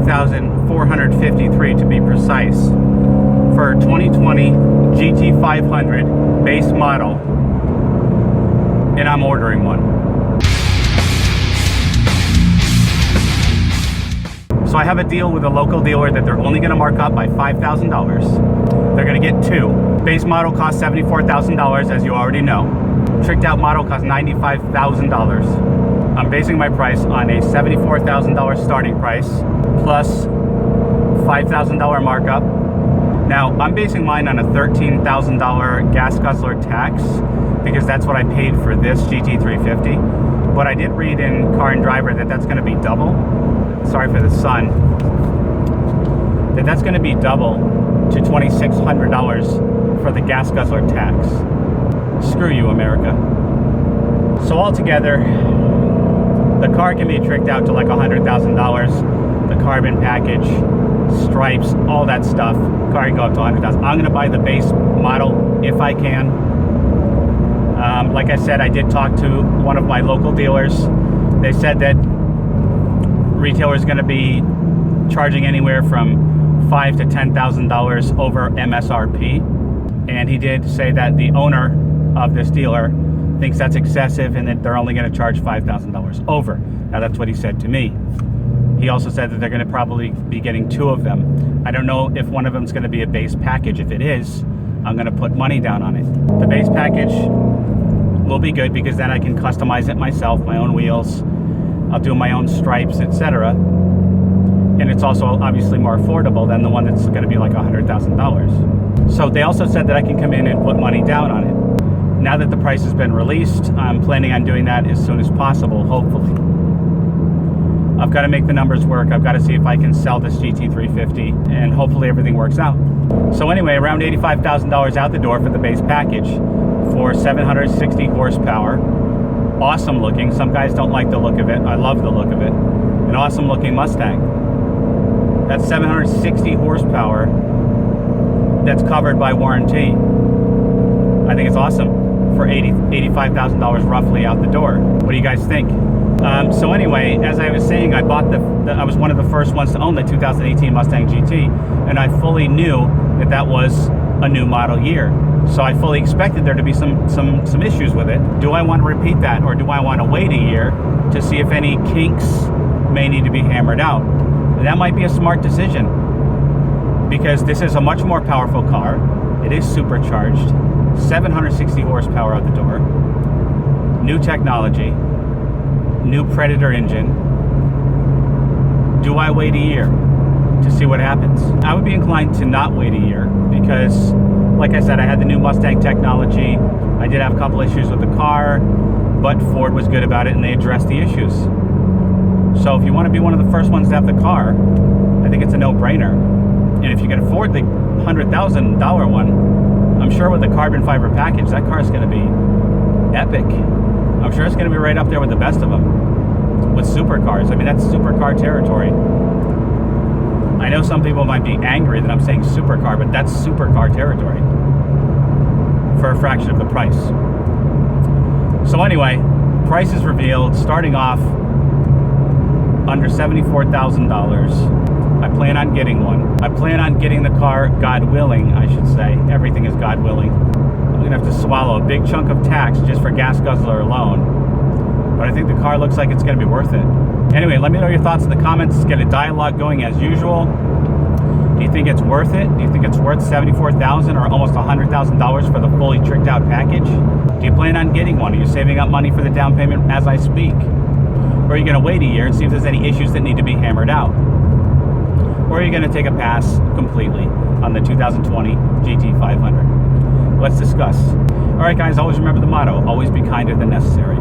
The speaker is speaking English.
$85,453 to be precise, for a 2020 GT500 base model, and I'm ordering one. So I have a deal with a local dealer that they're only going to mark up by $5,000. They're going to get two. Base model costs $74,000, as you already know. Tricked out model costs $95,000. I'm basing my price on a $74,000 starting price plus $5,000 markup. Now, I'm basing mine on a $13,000 gas guzzler tax because that's what I paid for this GT350. But I did read in Car and Driver that that's going to be double. Sorry for the sun. That's going to be double to $2,600 for the gas guzzler tax. Screw you, America. So altogether, the car can be tricked out to like $100,000. The carbon package, stripes, all that stuff. Car can go up to $100,000. I'm going to buy the base model if I can. Like I said, I did talk to one of my local dealers. They said that retailer is going to be charging anywhere from $5,000 to $10,000 over MSRP. And he did say that the owner of this dealer thinks that's excessive and that they're only going to charge $5,000 over. Now that's what he said to me. He also said that they're going to probably be getting two of them. I don't know if one of them is going to be a base package. If it is, I'm going to put money down on it. The base package will be good because then I can customize it myself, my own wheels. I'll do my own stripes, etc. And it's also obviously more affordable than the one that's going to be like $100,000. So they also said that I can come in and put money down on it. Now that the price has been released, I'm planning on doing that as soon as possible, hopefully. I've got to make the numbers work. I've got to see if I can sell this GT350, and hopefully everything works out. So anyway, around $85,000 out the door for the base package for 760 horsepower. Awesome looking. Some guys don't like the look of it. I love the look of it. An awesome looking Mustang. That's 760 horsepower that's covered by warranty. I think it's awesome for $85,000 roughly out the door. What do you guys think? So anyway, as I was saying, I bought I was one of the first ones to own the 2018 Mustang GT, and I fully knew that that was a new model year. So I fully expected there to be some issues with it. Do I want to repeat that, or do I want to wait a year to see if any kinks may need to be hammered out? And that might be a smart decision because this is a much more powerful car. It is supercharged, 760 horsepower out the door, new technology, new Predator engine. Do I wait a year to see what happens? I would be inclined to not wait a year because, like I said, I had the new Mustang technology. I did have a couple issues with the car, but Ford was good about it and they addressed the issues. So if you want to be one of the first ones to have the car, I think it's a no-brainer. And if you can afford the $100,000 one, I'm sure with the carbon fiber package, that car is going to be epic. I'm sure it's going to be right up there with the best of them, with supercars. I mean, that's supercar territory. I know some people might be angry that I'm saying supercar, but that's supercar territory for a fraction of the price. So anyway, price is revealed, starting off under $74,000. I plan on getting one. I plan on getting the car, God willing, I should say. Everything is God willing. I'm going to have to swallow a big chunk of tax just for gas guzzler alone. But I think the car looks like it's going to be worth it. Anyway, let me know your thoughts in the comments. Get a dialogue going as usual. Do you think it's worth it? Do you think it's worth $74,000 or almost $100,000 for the fully tricked out package? Do you plan on getting one? Are you saving up money for the down payment as I speak? Or are you going to wait a year and see if there's any issues that need to be hammered out? Or are you going to take a pass completely on the 2020 GT500? Let's discuss. All right, guys, always remember the motto, always be kinder than necessary.